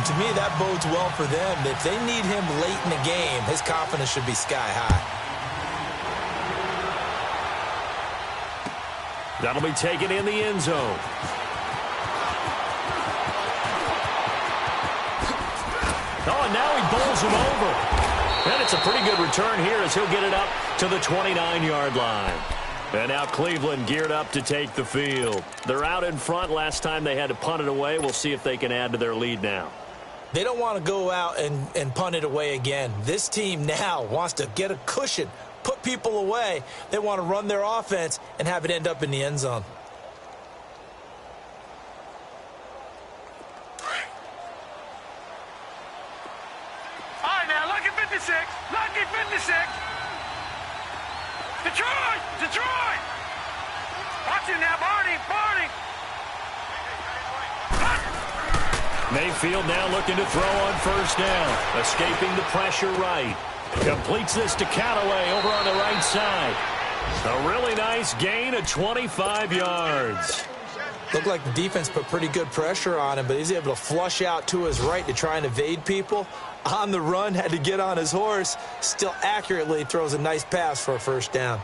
to me, that bodes well for them. If they need him late in the game, his confidence should be sky high. That'll be taken in the end zone. Oh, and now he bowls him over. And it's a pretty good return here as he'll get it up to the 29-yard line. And now Cleveland geared up to take the field. They're out in front. Last time they had to punt it away. We'll see if they can add to their lead now. They don't want to go out and punt it away again. This team now wants to get a cushion, put people away. They want to run their offense and have it end up in the end zone. All right, now, lucky 56. Lucky 56. Detroit! Detroit! Watch it now, Barney! Barney! Mayfield now looking to throw on first down. Escaping the pressure right. Completes this to Callaway over on the right side. A really nice gain of 25 yards. Looked like the defense put pretty good pressure on him, but he's able to flush out to his right to try and evade people. On the run, had to get on his horse. Still accurately throws a nice pass for a first down.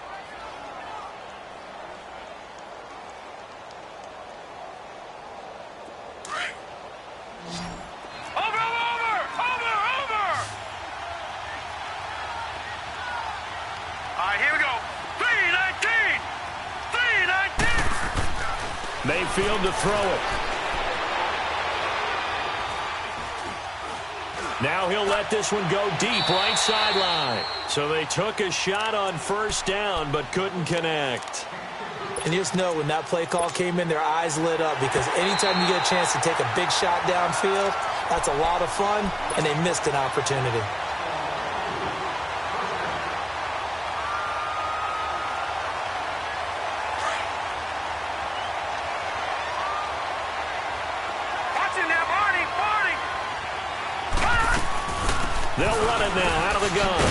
Mayfield to throw it. Now he'll let this one go deep, right sideline. So they took a shot on first down, but couldn't connect. And you just know when that play call came in, their eyes lit up, because anytime you get a chance to take a big shot downfield, that's a lot of fun, and they missed an opportunity. They'll run it now out of the gun.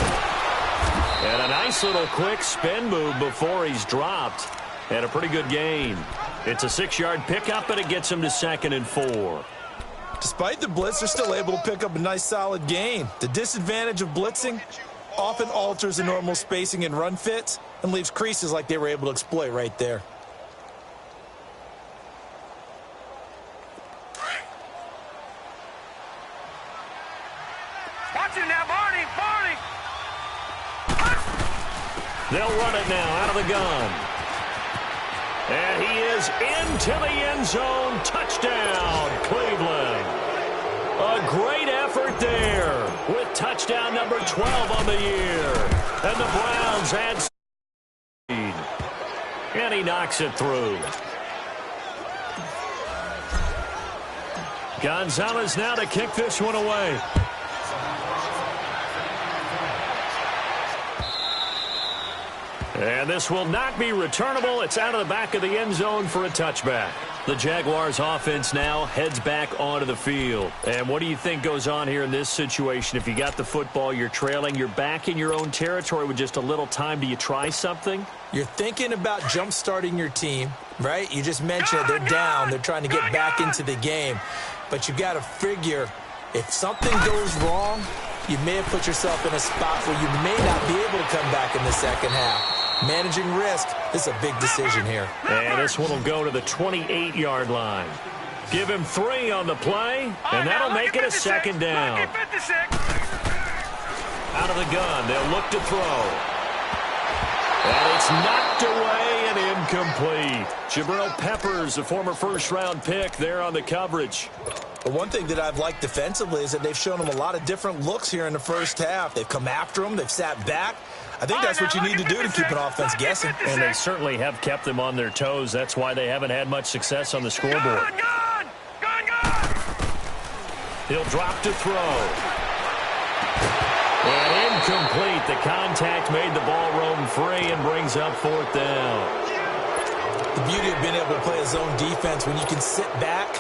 And a nice little quick spin move before he's dropped. And a pretty good gain. It's a 6-yard pickup, and it gets him to 2nd and 4. Despite the blitz, they're still able to pick up a nice solid gain. The disadvantage of blitzing often alters the normal spacing and run fits and leaves creases like they were able to exploit right there. They'll run it now out of the gun. And he is into the end zone. Touchdown, Cleveland. A great effort there with touchdown number 12 on the year. And the Browns add speed. And he knocks it through. Gonzalez now to kick this one away. And this will not be returnable. It's out of the back of the end zone for a touchback. The Jaguars offense now heads back onto the field. And what do you think goes on here in this situation? If you got the football, you're trailing, you're back in your own territory with just a little time. Do you try something? You're thinking about jump-starting your team, right? You just mentioned they're down. They're trying to get back into the game. But you got to figure if something goes wrong, you may have put yourself in a spot where you may not be able to come back in the second half. Managing risk, this is a big decision here. And this one will go to the 28-yard line. Give him 3 on the play, and that'll make it a 2nd down. Out of the gun, they'll look to throw. And it's knocked away and incomplete. Jabril Peppers, the former first-round pick, there on the coverage. But one thing that I've liked defensively is that they've shown them a lot of different looks here in the first half. They've come after them. They've sat back. I think that's what you need to do to keep an offense guessing. And they certainly have kept them on their toes. That's why they haven't had much success on the scoreboard. He'll drop to throw. And incomplete. The contact made the ball roam free and brings up 4th down. The beauty of being able to play a zone defense when you can sit back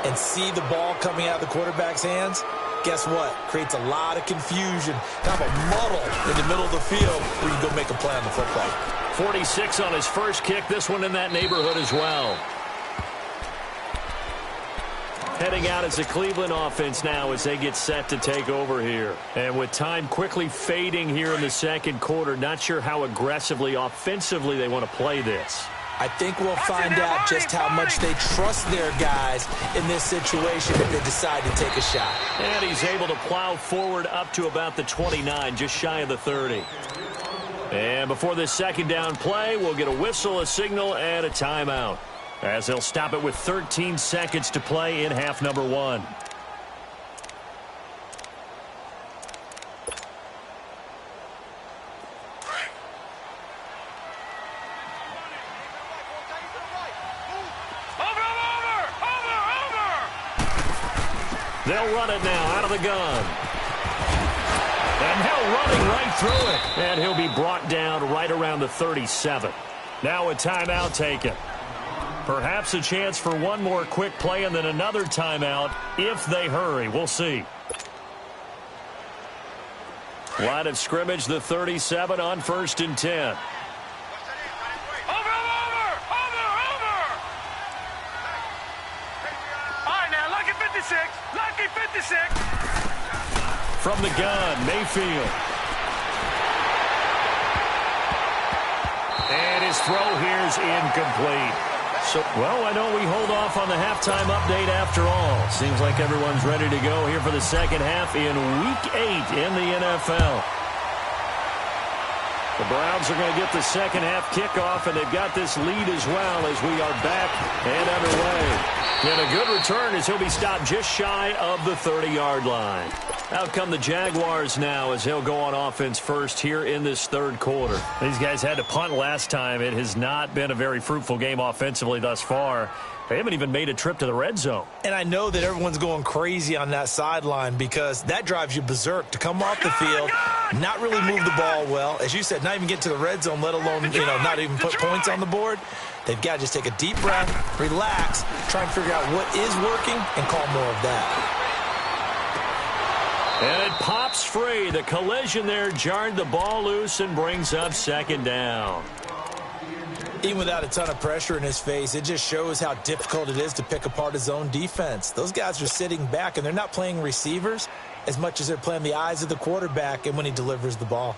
and see the ball coming out of the quarterback's hands, guess what? Creates a lot of confusion, kind of a muddle in the middle of the field where you go make a play on the football. 46 on his first kick. This one in that neighborhood as well. Heading out as a Cleveland offense now as they get set to take over here. And with time quickly fading here in the second quarter, not sure how aggressively, offensively they want to play this. I think we'll find out just how much they trust their guys in this situation if they decide to take a shot. And he's able to plow forward up to about the 29, just shy of the 30. And before this second down play, we'll get a whistle, a signal, and a timeout, as they'll stop it with 13 seconds to play in half number 1. They'll run it now out of the gun. And now running right through it. And he'll be brought down right around the 37. Now a timeout taken. Perhaps a chance for one more quick play and then another timeout if they hurry. We'll see. Line of scrimmage, the 37 on 1st and 10. Lucky 56. From the gun, Mayfield. And his throw here's incomplete. So, well, why don't we hold off on the halftime update after all? Seems like everyone's ready to go here for the second half in Week 8 in the NFL. The Browns are going to get the second half kickoff, and they've got this lead as well as we are back and underway. And a good return as he'll be stopped just shy of the 30-yard line. Out come the Jaguars now as they'll go on offense first here in this third quarter. These guys had to punt last time. It has not been a very fruitful game offensively thus far. They haven't even made a trip to the red zone. And I know that everyone's going crazy on that sideline because that drives you berserk to come off the field, not really move the ball well. As you said, not even get to the red zone, let alone, not even put points on the board. They've got to just take a deep breath, relax, try and figure out what is working, and call more of that. And it pops free. The collision there jarred the ball loose and brings up second down. Even without a ton of pressure in his face, it just shows how difficult it is to pick apart his own defense. Those guys are sitting back, and they're not playing receivers as much as they're playing the eyes of the quarterback and when he delivers the ball.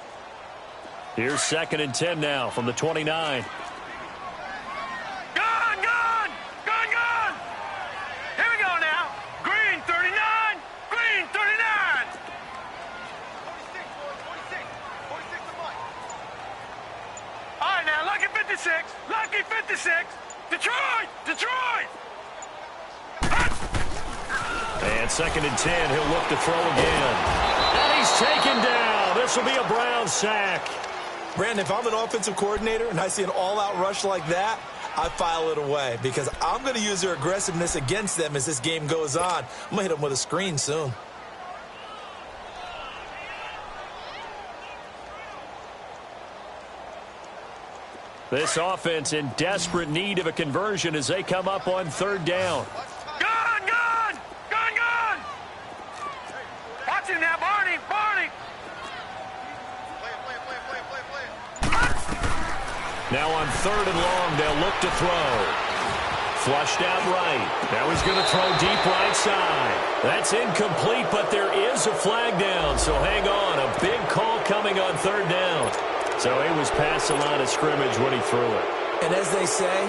Here's 2nd and 10 now from the 29. Here we go now. Green 39. Green 39. 46 to Mike. All right, now, lucky 56. Lucky 56. Detroit. And 2nd and 10, he'll look to throw again. And he's taken down. This will be a Browns sack. Brandon, if I'm an offensive coordinator and I see an all-out rush like that, I file it away because I'm going to use their aggressiveness against them as this game goes on. I'm going to hit them with a screen soon. This offense in desperate need of a conversion as they come up on 3rd down. Gun! Watch it now, Barney! Now on 3rd and long, they'll look to throw. Flushed out right. Now he's going to throw deep right side. That's incomplete, but there is a flag down, so hang on. A big call coming on 3rd down. So he was past the line of scrimmage when he threw it. And as they say,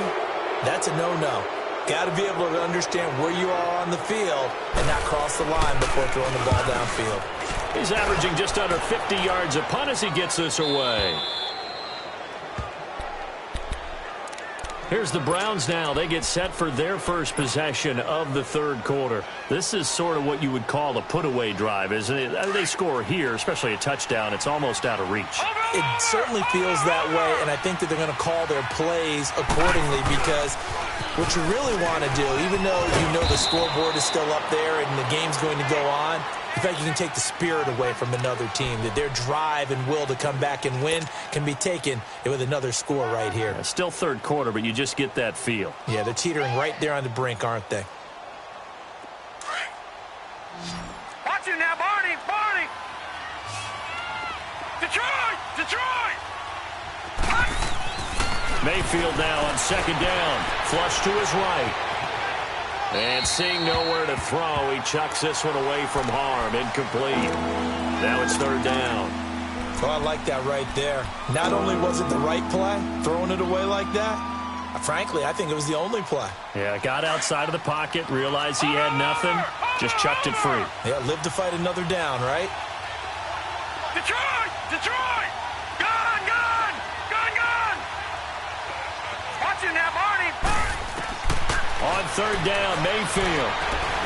that's a no-no. Got to be able to understand where you are on the field and not cross the line before throwing the ball downfield. He's averaging just under 50 yards a punt as he gets this away. Here's the Browns now. They get set for their first possession of the third quarter. This is sort of what you would call a put-away drive, isn't it? They score here, especially a touchdown. It's almost out of reach. It certainly feels that way, and I think that they're going to call their plays accordingly because what you really want to do, even though you know the scoreboard is still up there and the game's going to go on, in fact, you can take the spirit away from another team, that their drive and will to come back and win can be taken with another score right here. Yeah, still third quarter, but you just get that feel. Yeah, they're teetering right there on the brink, aren't they? Watch it now, Barney! Detroit! Mayfield now on second down. Flush to his right. And seeing nowhere to throw, he chucks this one away from harm. Incomplete. Now it's third down. Oh, I like that right there. Not only was it the right play, throwing it away like that, frankly, I think it was the only play. Yeah, got outside of the pocket, realized he had nothing, just chucked it free. Yeah, live to fight another down, right? Detroit! Detroit! Gun! Gun! Gun! Gun! Watching that, Marty! On third down, Mayfield.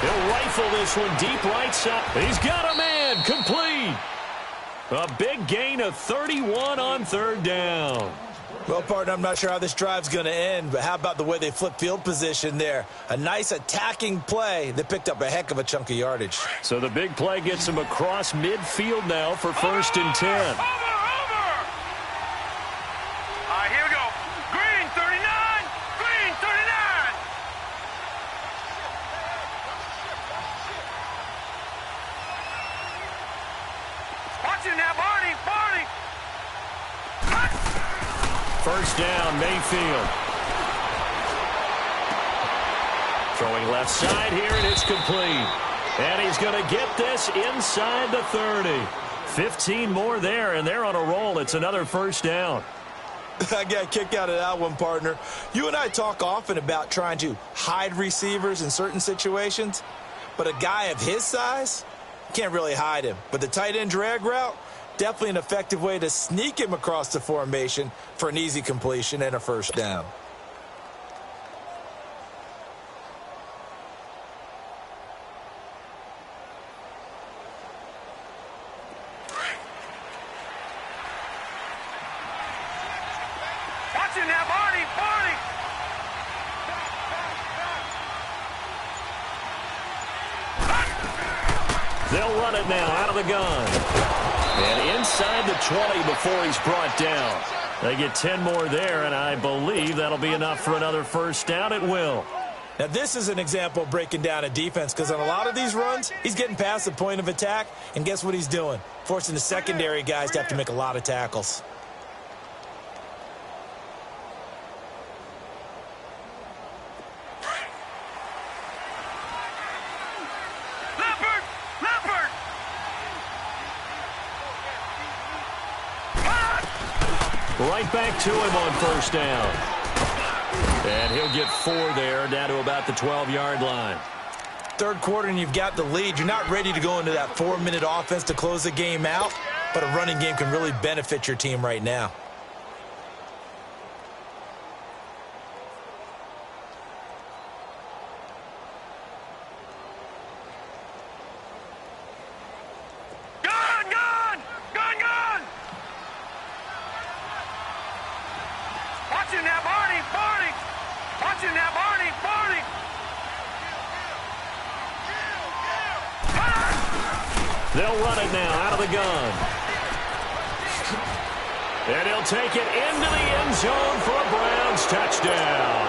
He'll rifle this one deep right side. He's got a man, complete. A big gain of 31 on third down. Well, partner, I'm not sure how this drive's going to end, but how about the way they flip field position there? A nice attacking play that picked up a heck of a chunk of yardage. So the big play gets him across midfield now for first and 10. Over! All right, here we go. Green, 39. Green, 39. Watching that, Marty. Marty. First down, Mayfield. Throwing left side here, and it's complete. And he's going to get this inside the 30. 15 more there, and they're on a roll. It's another first down. I got a kick out of that one, partner. You and I talk often about trying to hide receivers in certain situations, but a guy of his size, can't really hide him. But the tight end drag route, definitely an effective way to sneak him across the formation for an easy completion and a first down. Watching that, Marty. Marty. They'll run it now out of the gun. And inside the 20 before he's brought down. They get 10 more there, and I believe that'll be enough for another first down. It will. Now, this is an example of breaking down a defense, because on a lot of these runs, he's getting past the point of attack, and guess what he's doing? Forcing the secondary guys to have to make a lot of tackles. Leopard. Leopard. Right back to him on first down. And he'll get 4 there, down to about the 12-yard line. Third quarter and you've got the lead. You're not ready to go into that 4-minute offense to close the game out, but a running game can really benefit your team right now. Gun! Gun! Gun! Gun! Watching that, Marty. Marty. Watching that, Marty. Marty. They'll run it now out of the gun. And he'll take it into the end zone for a Browns touchdown.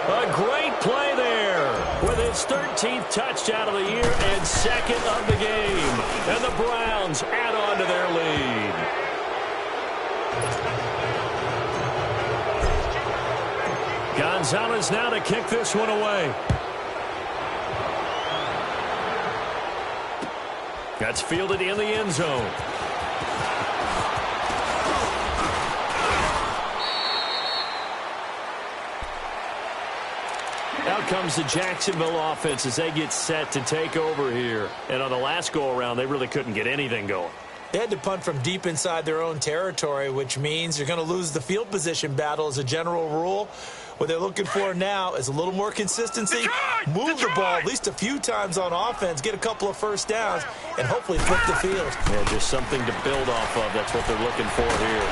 A great play there with his 13th touchdown of the year and second of the game. And the Browns add on to their lead. Gonzalez now to kick this one away. That's fielded in the end zone. Out comes the Jacksonville offense as they get set to take over here. And on the last go-around, they really couldn't get anything going. They had to punt from deep inside their own territory, which means you're going to lose the field position battle as a general rule. What they're looking for now is a little more consistency, move the ball at least a few times on offense, get a couple of first downs, and hopefully flip the field. Yeah, just something to build off of. That's what they're looking for here.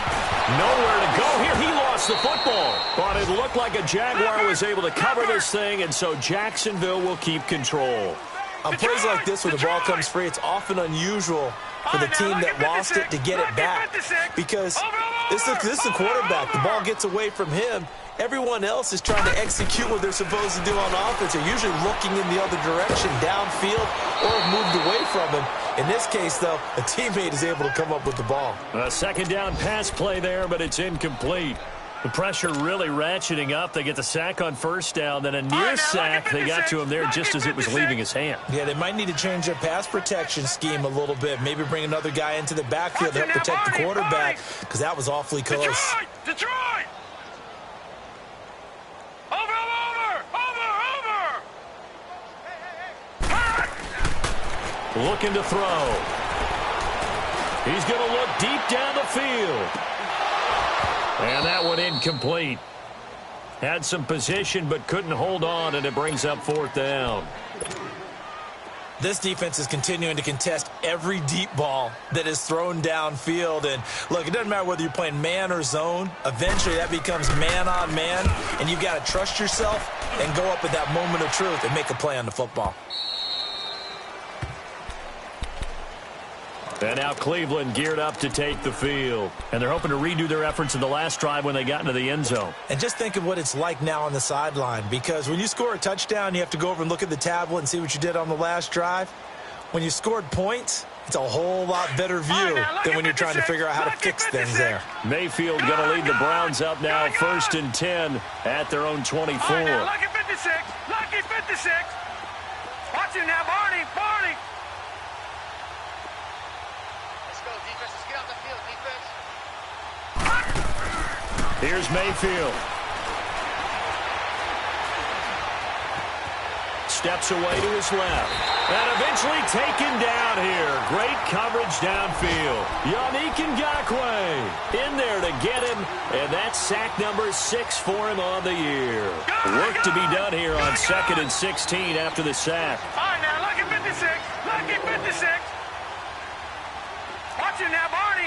Nowhere to go here. He lost the football. But it looked like a Jaguar was able to cover this thing, and so Jacksonville will keep control. On plays like this where the ball comes free, it's often unusual for the team that lost it to get it back, because this is the quarterback. The ball gets away from him. Everyone else is trying to execute what they're supposed to do on offense. They're usually looking in the other direction, downfield, or have moved away from him. In this case, though, a teammate is able to come up with the ball. A second down pass play there, but it's incomplete. The pressure really ratcheting up. They get the sack on first down, then a near sack. They got to him there just as it was leaving his hand. Yeah, they might need to change their pass protection scheme a little bit. Maybe bring another guy into the backfield to help protect the quarterback, because that was awfully close. Detroit! Over! Looking to throw. He's going to look deep down the field. And that one incomplete. Had some position but couldn't hold on, and it brings up fourth down. This defense is continuing to contest every deep ball that is thrown downfield. And, look, it doesn't matter whether you're playing man or zone. Eventually, that becomes man on man, and you've got to trust yourself and go up at that moment of truth and make a play on the football. And now Cleveland geared up to take the field. And they're hoping to redo their efforts in the last drive when they got into the end zone. And just think of what it's like now on the sideline, because when you score a touchdown, you have to go over and look at the tablet and see what you did on the last drive. When you scored points, it's a whole lot better view than when you're trying to figure out how to fix things there. Mayfield going to lead the Browns up now, 1st and 10 at their own 24. Lucky 56. Lucky 56. Watch him now, Barney. Here's Mayfield. Steps away to his left. And eventually taken down here. Great coverage downfield. Yannick Ngakoue in there to get him. And that's sack number 6 for him on the year. Work to be done here on 2nd and 16 after the sack. All right, now, lucky 56. Lucky 56. Watch him now, Barney.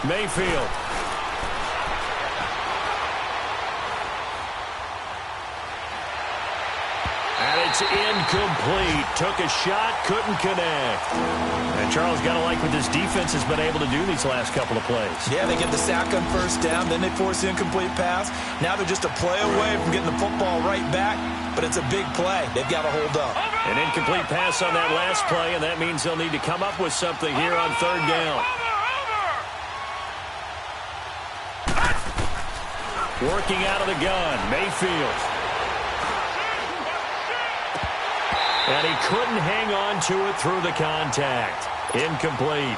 Mayfield. And it's incomplete. Took a shot, couldn't connect. And Charles, got to like what this defense has been able to do these last couple of plays. Yeah, they get the sack on first down, then they force the incomplete pass. Now they're just a play away from getting the football right back, but it's a big play. They've got to hold up. An incomplete pass on that last play, and that means they'll need to come up with something here on 3rd down. Working out of the gun, Mayfield. And he couldn't hang on to it through the contact. Incomplete.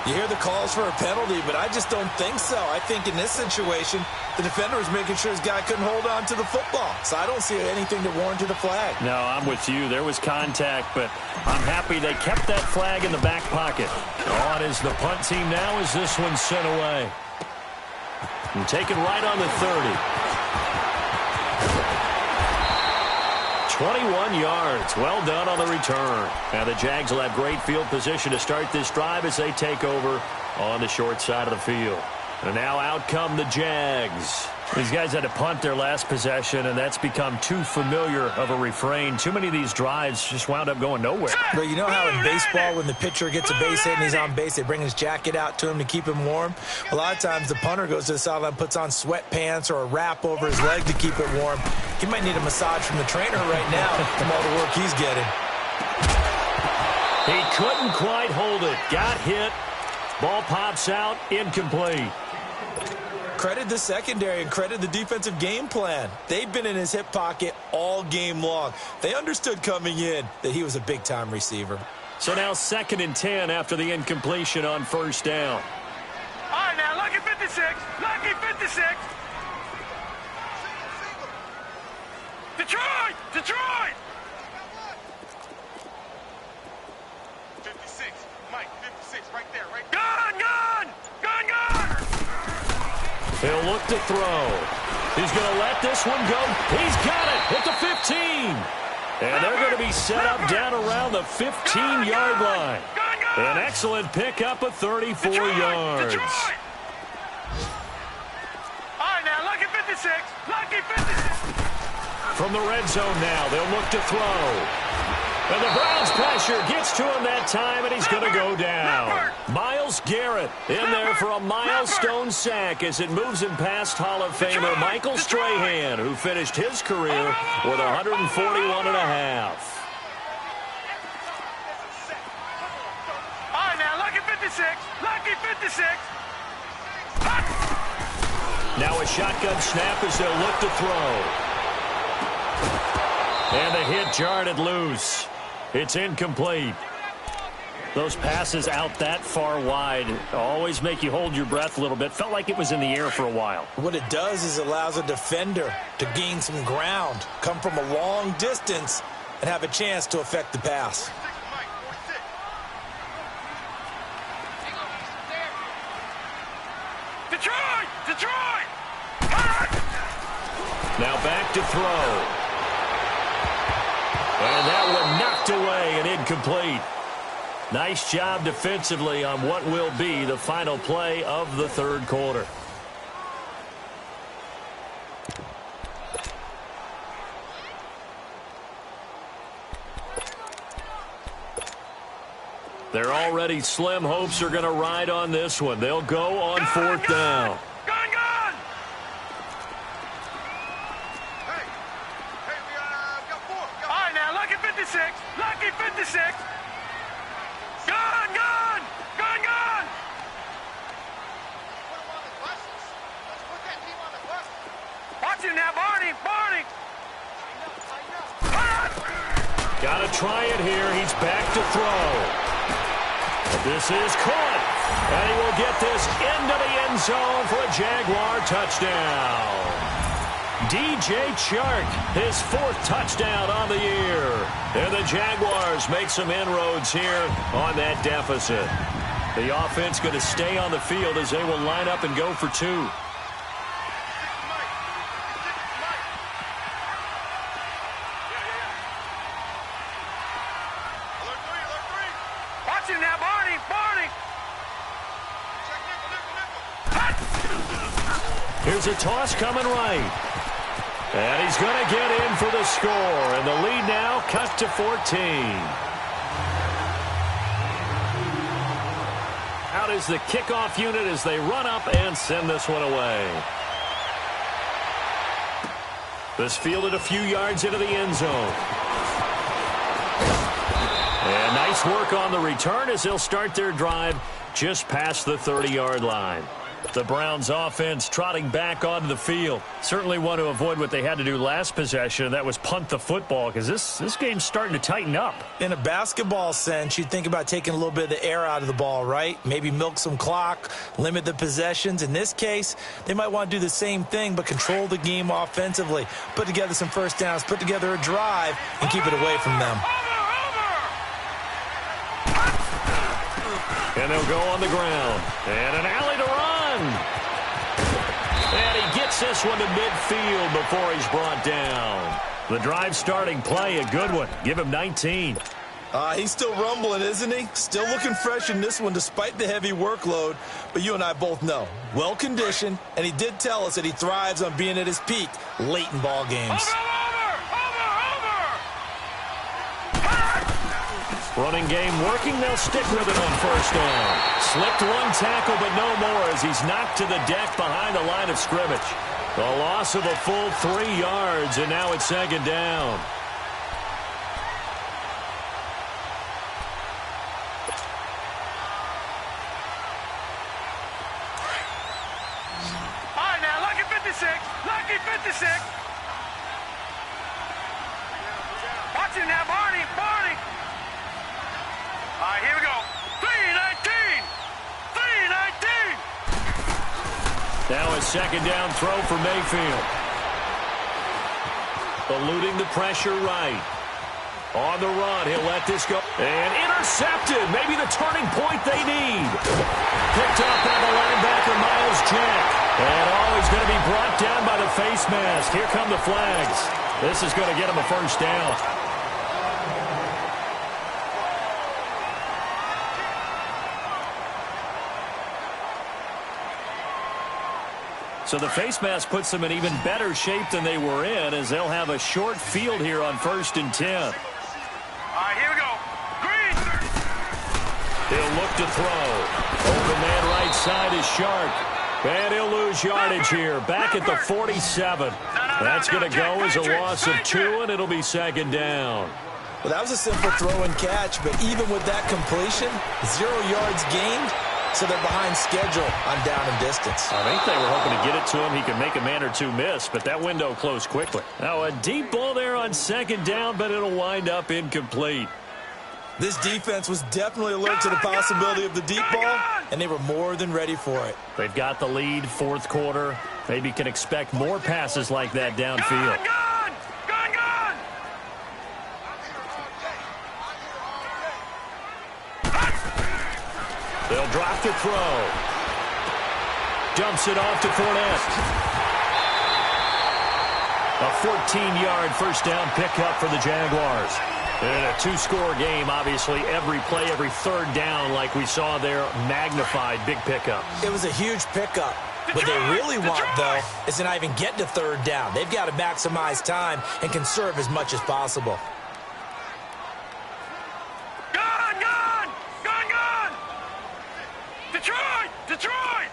You hear the calls for a penalty, but I just don't think so. I think in this situation, the defender was making sure his guy couldn't hold on to the football. So I don't see anything that warranted a flag. No, I'm with you. There was contact, but I'm happy they kept that flag in the back pocket. On is the punt team now as this one's sent away. And taken right on the 30. 21 yards. Well done on the return. Now the Jags will have great field position to start this drive as they take over on the short side of the field. And now out come the Jags. These guys had to punt their last possession, and that's become too familiar of a refrain. Too many of these drives just wound up going nowhere. But you know how in baseball, when the pitcher gets a base hit and he's on base, they bring his jacket out to him to keep him warm? A lot of times the punter goes to the sideline, puts on sweatpants or a wrap over his leg to keep it warm. He might need a massage from the trainer right now from all the work he's getting. He couldn't quite hold it. Got hit. Ball pops out. Incomplete. Credit the secondary and credit the defensive game plan. They've been in his hip pocket all game long. They understood coming in that he was a big-time receiver. So now 2nd and 10 after the incompletion on 1st down. All right, now, lucky 56. Lucky 56. Detroit! 56. Mike, 56, right there, right there. Gun! He'll look to throw. He's going to let this one go. He's got it at the 15. And they're going to be set up down around the 15-yard line. An excellent pickup of 34 yards. Detroit! All right, now, lucky 56. Lucky 56. From the red zone now, they'll look to throw. And the Browns pressure gets to him that time, and he's going to go down. Myles Garrett in there for a milestone sack as it moves him past Hall of Famer Michael Strahan, who finished his career with 141 and a half. 56. Now a shotgun snap as they'll look to throw. And the hit jarred it loose. It's incomplete. Those passes out that far wide always make you hold your breath a little bit. Felt like it was in the air for a while. What it does is it allows a defender to gain some ground, come from a long distance, and have a chance to affect the pass. Detroit! Detroit! Now back to throw. And that one knocked away and incomplete. Nice job defensively on what will be the final play of the third quarter. They're already slim hopes are going to ride on this one. They'll go on fourth down. Gun! Hey, we got 4. All right, now, lucky 56. Lucky 56. Gun! Put him on the buses. Let's put that team on the bus. Watch him now, Barney! Got to try it here. He's back to throw. This is caught. And he will get this into the end zone for a Jaguar touchdown. DJ Chark, his 4th touchdown on the year. And the Jaguars make some inroads here on that deficit. The offense going to stay on the field as they will line up and go for 2. Watch him now, Barney! Here's a toss coming right. And he's going to get in for the score. And the lead now cut to 14. Out is the kickoff unit as they run up and send this one away. This fielded a few yards into the end zone. And nice work on the return as they'll start their drive just past the 30-yard line. The Browns offense trotting back onto the field. Certainly want to avoid what they had to do last possession, and that was punt the football, because this game's starting to tighten up. In a basketball sense, you think about taking a little bit of the air out of the ball, right? Maybe milk some clock, limit the possessions. In this case, they might want to do the same thing, but control the game offensively. Put together some first downs, put together a drive, and keep it away from them. And they'll go on the ground. And an alley to run. And he gets this one to midfield before he's brought down. The drive starting play, a good one. Give him 19. He's still rumbling, isn't he? Still looking fresh in this one despite the heavy workload. But you and I both know, well-conditioned, and he did tell us that he thrives on being at his peak late in ball games. Running game working. They'll stick with it on first down. Slipped one tackle, but no more as he's knocked to the deck behind the line of scrimmage. A loss of a full 3 yards, and now it's second down. All right, now, lucky 56. Lucky 56. Watch him now, Barney! All right, here we go. 3-19! Now a second down throw for Mayfield. Eluding the pressure right. On the run, he'll let this go. And intercepted. Maybe the turning point they need. Picked up by the linebacker, Miles Jack. And he's going to be brought down by the face mask. Here come the flags. This is going to get him a first down. So the face mask puts them in even better shape than they were in, as they'll have a short field here on 1st and 10. All right, here we go. Green! He'll look to throw. Open man right side is Shark. And he'll lose yardage here. Back at the 47. That's going to go as a loss of 2, and it'll be second down. Well, that was a simple throw and catch, but even with that completion, 0 yards gained, so they're behind schedule on down and distance. I think they were hoping to get it to him. He could make a man or two miss, but that window closed quickly. Now a deep ball there on second down, but it'll wind up incomplete. This defense was definitely alert to the possibility of the deep ball, and they were more than ready for it. They've got the lead, fourth quarter. Maybe can expect more passes like that downfield. They'll drop the throw. Dumps it off to Fournette. A 14-yard first down pickup for the Jaguars. In a two-score game, obviously, every play, every third down, like we saw there, magnified, big pickup. It was a huge pickup. What they really want, though, is to not even get to third down. They've got to maximize time and conserve as much as possible. Detroit!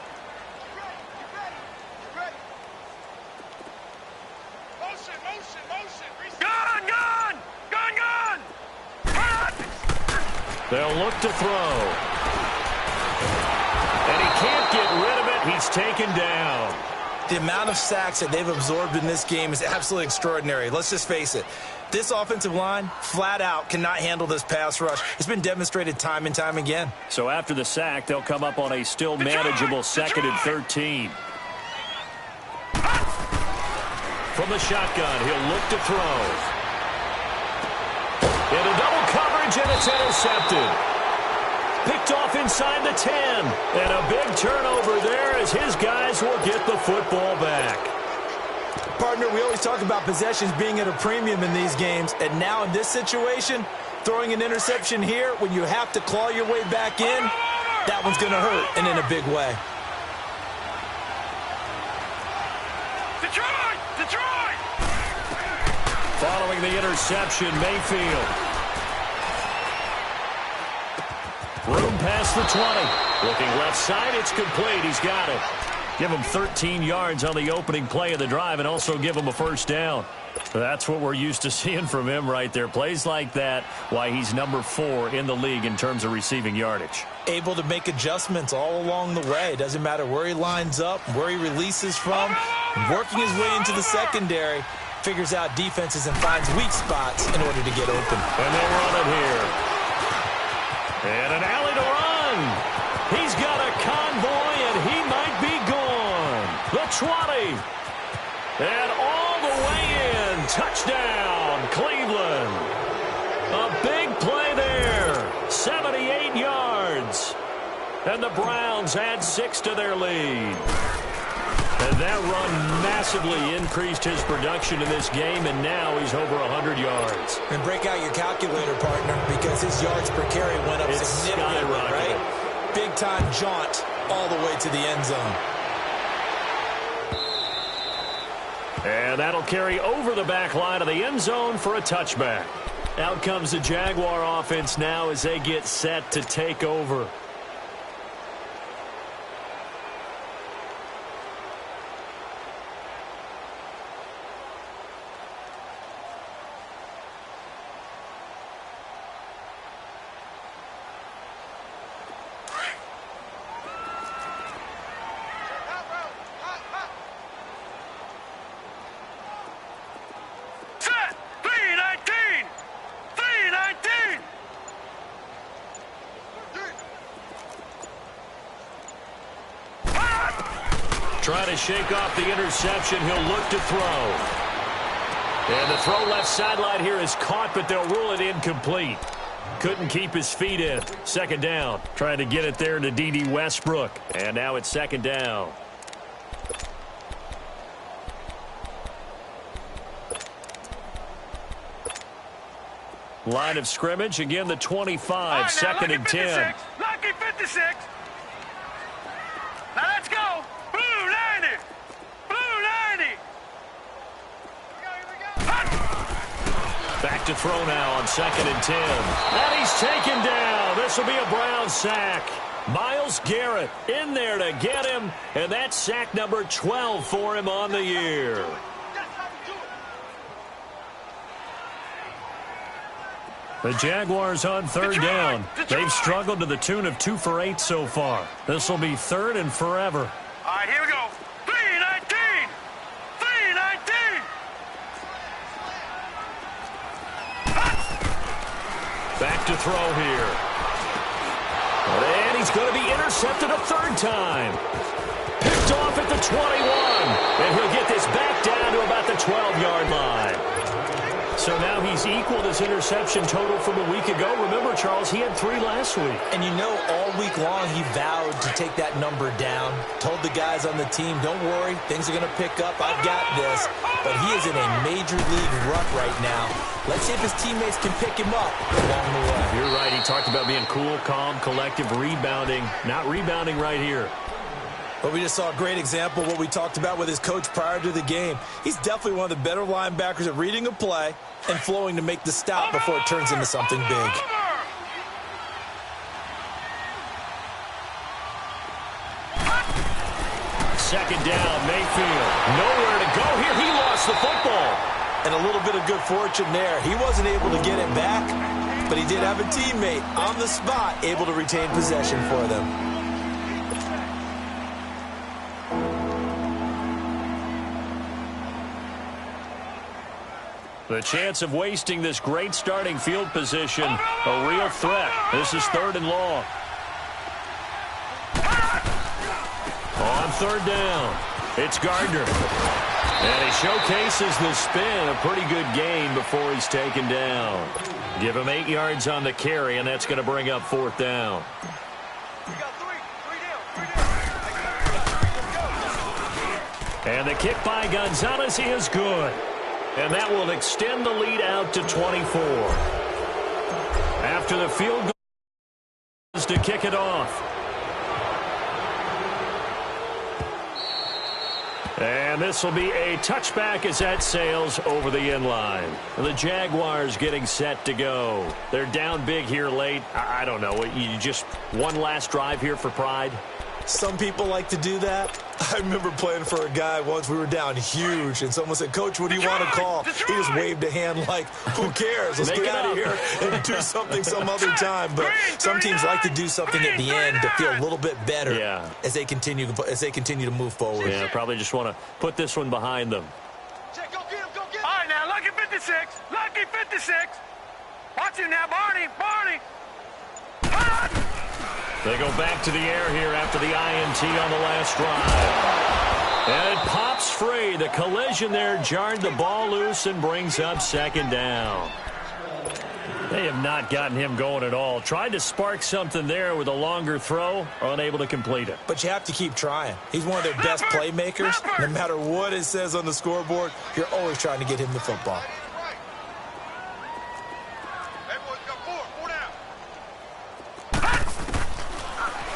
They'll look to throw. And he can't get rid of it. He's taken down. The amount of sacks that they've absorbed in this game is absolutely extraordinary. Let's just face it. This offensive line, flat out, cannot handle this pass rush. It's been demonstrated time and time again. So after the sack, they'll come up on a still manageable second and 13. From the shotgun, he'll look to throw. Into double coverage, and it's intercepted. Picked off inside the 10. And a big turnover there as his guys will get the football back. Partner, we always talk about possessions being at a premium in these games, and now in this situation, throwing an interception here when you have to claw your way back in, that one's going to hurt, and in a big way. Detroit! Following the interception, Mayfield. Room past the 20. Looking left side, it's complete. He's got it. Give him 13 yards on the opening play of the drive and also give him a first down. That's what we're used to seeing from him right there. Plays like that, why he's number 4 in the league in terms of receiving yardage. Able to make adjustments all along the way. Doesn't matter where he lines up, where he releases from. Working his way into the secondary, figures out defenses and finds weak spots in order to get open. And they run it here. And an alley to run. He's got a convoy, and he might be gone. The 20. And all the way in. Touchdown, Cleveland. A big play there. 78 yards. And the Browns add 6 to their lead. And that run massively increased his production in this game, and now he's over 100 yards. And break out your calculator, partner, because his yards per carry went up significantly, right? Big-time jaunt all the way to the end zone. And that'll carry over the back line of the end zone for a touchback. Out comes the Jaguar offense now as they get set to take over. Trying to shake off the interception. He'll look to throw. And the throw left sideline here is caught, but they'll rule it incomplete. Couldn't keep his feet in. Second down. Trying to get it there to D.D. Westbrook. And now it's second down. Line of scrimmage. Again, the 25. Right, second and 10. Lucky 56. Now let's go. Blue 90. Blue 90. Here we go. Back to throw now on second and 10. And he's taken down. This will be a Brown sack. Myles Garrett in there to get him. And that's sack number 12 for him on the year. The Jaguars on third down. They've struggled to the tune of 2 for 8 so far. This will be third and forever. All right, here we go. 3-19. 3-19. Back to throw here. And he's going to be intercepted a third time. Picked off at the 21. And he'll get this back down to about the 12-yard line. So now he's equaled his interception total from a week ago. Remember, Charles, he had 3 last week. And you know, all week long he vowed to take that number down. Told the guys on the team, don't worry, things are going to pick up. I've got this. But he is in a major league rut right now. Let's see if his teammates can pick him up along the way. You're right. He talked about being cool, calm, collective, rebounding. Not rebounding right here. But we just saw a great example of what we talked about with his coach prior to the game. He's definitely one of the better linebackers at reading a play and flowing to make the stop before it turns into something big. Second down, Mayfield. Nowhere to go here. He lost the football. And a little bit of good fortune there. He wasn't able to get it back, but he did have a teammate on the spot able to retain possession for them. The chance of wasting this great starting field position, a real threat. This is third and long. On third down, it's Gardner. And he showcases the spin, a pretty good gain before he's taken down. Give him 8 yards on the carry, and that's going to bring up fourth down. We got three down. And the kick by Gonzalez is good. And that will extend the lead out to 24. After the field goal is to kick it off. And this will be a touchback as that sails over the end line. The Jaguars getting set to go. They're down big here late. I don't know. You just one last drive here for pride? Some people like to do that. I remember playing for a guy once. We were down huge, and someone said, Coach, what do you want to call? He just waved a hand like, who cares? Let's get out of here and do something some other time. But some teams like to do something at the end to feel a little bit better as they continue to move forward. Yeah, probably just want to put this one behind them. Check, go get him, go get him. All right, now, lucky 56. Lucky 56. Watch him now, Barney. Barney. They go back to the air here after the INT on the last drive. And it pops free. The collision there jarred the ball loose and brings up second down. They have not gotten him going at all. Tried to spark something there with a longer throw, unable to complete it. But you have to keep trying. He's one of their best playmakers. No matter what it says on the scoreboard, you're always trying to get him the football.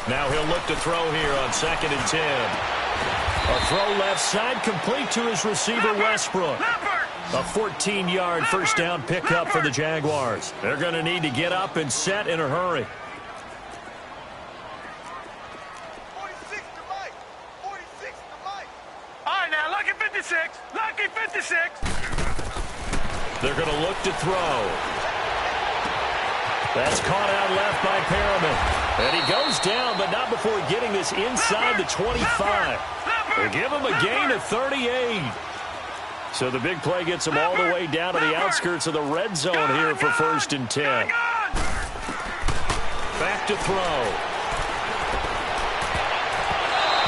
Now he'll look to throw here on 2nd and 10. A throw left side complete to his receiver, Westbrook. A 14-yard first down pickup for the Jaguars. They're going to need to get up and set in a hurry. 46 to Mike. 46 to Mike. All right, now, lucky 56. Lucky 56. They're going to look to throw. That's caught out left by Perriman. And he goes down, but not before getting this inside the 25. They give him a gain of 38. So the big play gets him all the way down to the outskirts of the red zone here for 1st and 10. Back to throw.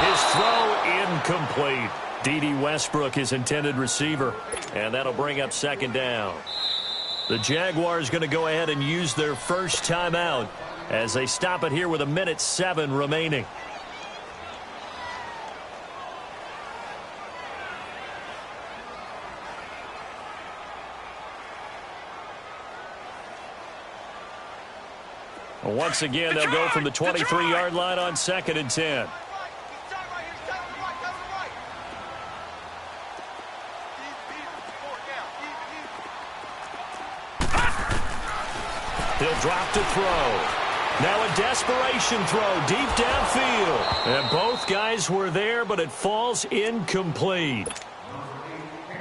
His throw incomplete. D.D. Westbrook, his intended receiver. And that'll bring up second down. The Jaguars going to go ahead and use their first timeout as they stop it here with 1:07 remaining. Once again, they'll go from the 23-yard line on 2nd and 10. He'll drop to throw. Now a desperation throw deep downfield. And both guys were there, but it falls incomplete.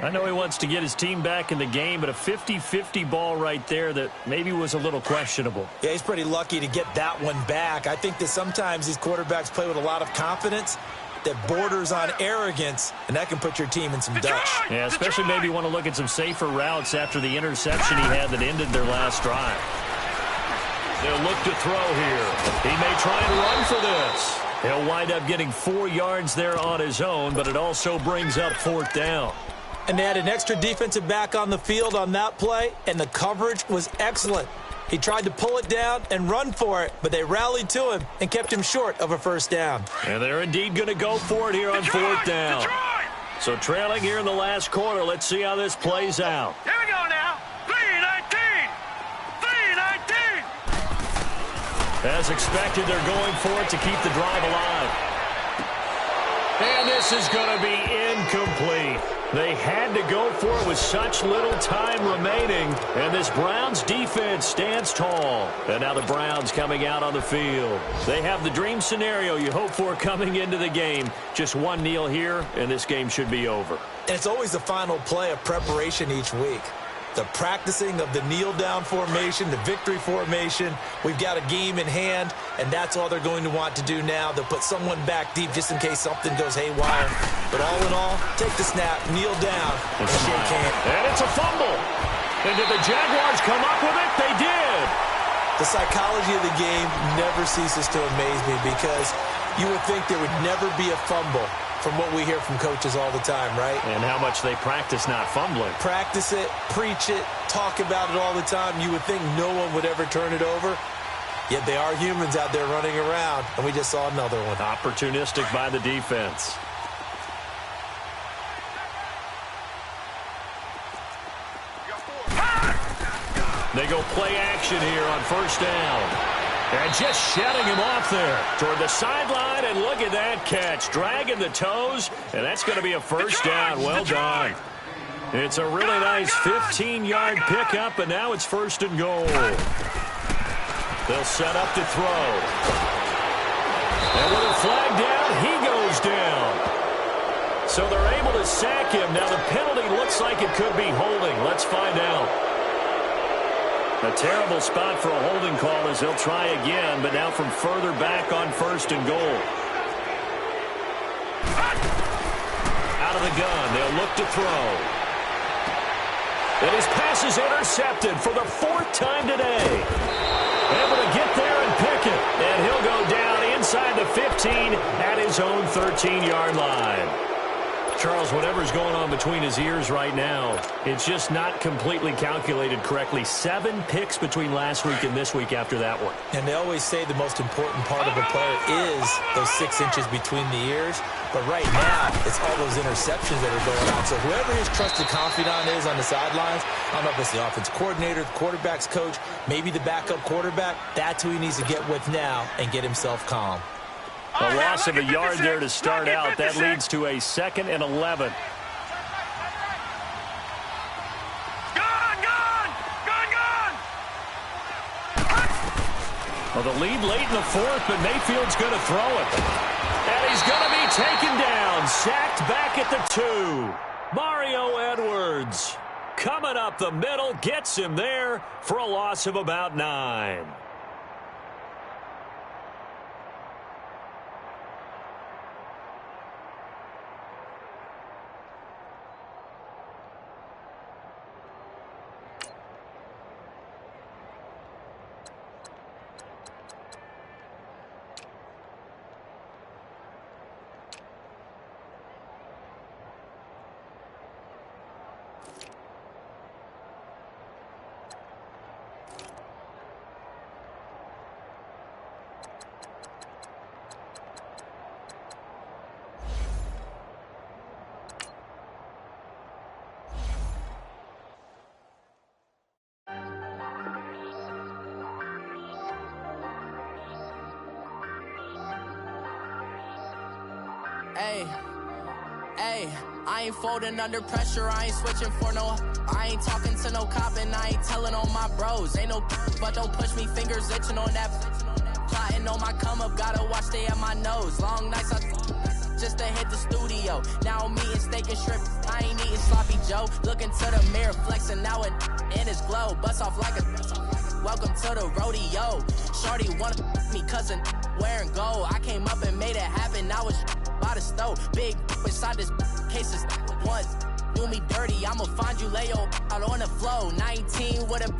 I know he wants to get his team back in the game, but a 50-50 ball right there that maybe was a little questionable. Yeah, he's pretty lucky to get that one back. I think that sometimes these quarterbacks play with a lot of confidence that borders on arrogance, and that can put your team in some dutch. Yeah, especially maybe want to look at some safer routes after the interception he had that ended their last drive. They'll look to throw here. He may try and run for this. He'll wind up getting 4 yards there on his own, but it also brings up 4th down. And they had an extra defensive back on the field on that play, and the coverage was excellent. He tried to pull it down and run for it, but they rallied to him and kept him short of a 1st down. And they're indeed going to go for it here on 4th down. So trailing here in the last quarter, let's see how this plays out. Here we go now. 3-19. 3-19. As expected, they're going for it to keep the drive alive. And this is going to be incomplete. They had to go for it with such little time remaining. And this Browns defense stands tall. And now the Browns coming out on the field. They have the dream scenario you hope for coming into the game. Just one kneel here, and this game should be over. And it's always the final play of preparation each week. The practicing of the kneel-down formation, the victory formation. We've got a game in hand, and that's all they're going to want to do now. They'll put someone back deep just in case something goes haywire. But all in all, take the snap, kneel down, and shake hands. And it's a fumble. And did the Jaguars come up with it? They did. The psychology of the game never ceases to amaze me because you would think there would never be a fumble from what we hear from coaches all the time, right? And how much they practice not fumbling. Practice it, preach it, talk about it all the time. You would think no one would ever turn it over. Yet they are humans out there running around, and we just saw another one. Opportunistic by the defense. They go play action here on 1st down. And just shedding him off there toward the sideline, and look at that catch. Dragging the toes, and that's going to be a 1st down. Well done. It's a really nice 15-yard pickup, and now it's 1st and goal. They'll set up to throw. And with a flag down, he goes down. So they're able to sack him. Now the penalty looks like it could be holding. Let's find out. A terrible spot for a holding call as they'll try again, but now from further back on 1st and goal. Out of the gun, they'll look to throw. And his pass is intercepted for the 4th time today. Able to get there and pick it. And he'll go down inside the 15 at his own 13-yard line. Charles, whatever's going on between his ears right now, it's just not completely calculated correctly. 7 picks between last week and this week after that one. And they always say the most important part of a player is those 6 inches between the ears. But right now, it's all those interceptions that are going on. So whoever his trusted confidant is on the sidelines, I don't know if it's the offense coordinator, the quarterback's coach, maybe the backup quarterback, that's who he needs to get with now and get himself calm. A loss of a yard there to start out. That leads to a 2nd and 11. Well, the lead late in the 4th, but Mayfield's going to throw it. And he's going to be taken down. Sacked back at the 2. Mario Edwards coming up the middle. Gets him there for a loss of about 9. Hey, I ain't folding under pressure, I ain't switching for no. I ain't talking to no cop and I ain't telling on my bros. Ain't no but don't push me, fingers itching on that. Plotting on my come up, gotta watch stay at my nose. Long nights I just to hit the studio. Now I'm eating steak and shrimp. I I ain't eating sloppy Joe. Looking to the mirror, flexing now it in his glow. Bust off like a welcome to the rodeo. Shorty wanna me cousin wearing gold. I came up and made it happen. Now it's by the stove. Big inside this cases once. Do me dirty, I'ma find you, lay your out on the floor. 19 with a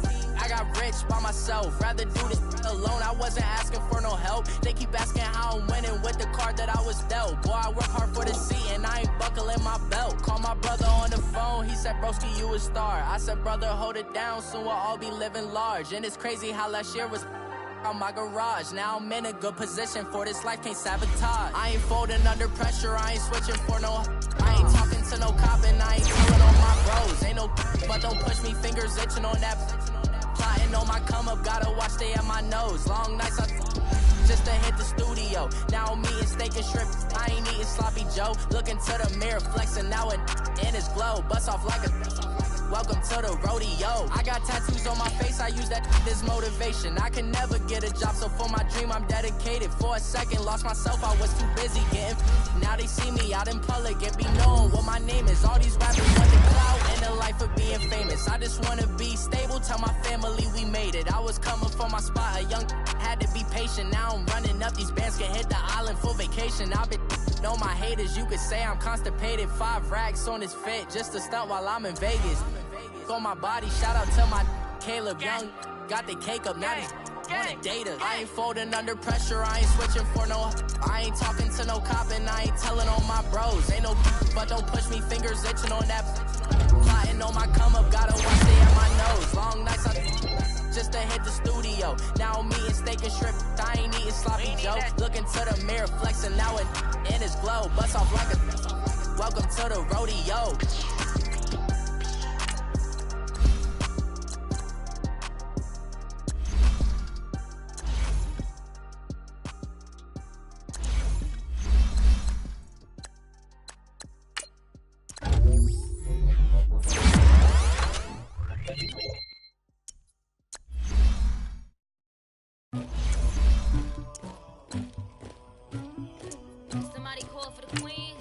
I got rich by myself. Rather do this alone. I wasn't asking for no help. They keep asking how I'm winning with the card that I was dealt. Boy, I work hard for the seat and I ain't buckling my belt. Call my brother on the phone. He said, broski, you a star. I said, brother, hold it down. Soon we'll all be living large. And it's crazy how last year was on my garage. Now I'm in a good position for this life, can't sabotage. I ain't folding under pressure, I ain't switching for no. I ain't talking to no cop and I ain't telling on my bros. Ain't no but don't push me, fingers itching on that. Plotting on my come up, gotta watch stay at my nose. Long nights I just to hit the studio. Now I'm eating steak and shrimp, I ain't eating sloppy Joe. Looking to the mirror, flexing now it in his glow. Bust off like a welcome to the rodeo. I got tattoos on my face, I use that as motivation. I can never get a job, so for my dream I'm dedicated. For a second, lost myself, I was too busy getting. Now they see me out in public and be known what my name is. All these rappers want the clout and the life of being famous. I just wanna be stable, tell my family we made it. I was coming for my spot, a young had to be patient. Now I'm running up, these bands can hit the island for vacation. I've been know my haters, you could say I'm constipated. 5 racks on his fit, just to stunt while I'm in Vegas. On my body, shout out to my Caleb Young. Got the cake up, now these wanna date us. I ain't folding under pressure, I ain't switching for no. I ain't talking to no cop and I ain't telling on my bros. Ain't no but don't push me, fingers itching on that. Plotting on my come up, gotta watch stay at my nose. Long nights I just to hit the studio. Now I'm eating steak and shrimp, I ain't eating sloppy Joe. Looking to the mirror, flexing now it in his glow. Bust off like a welcome to the rodeo. Somebody call for the queen.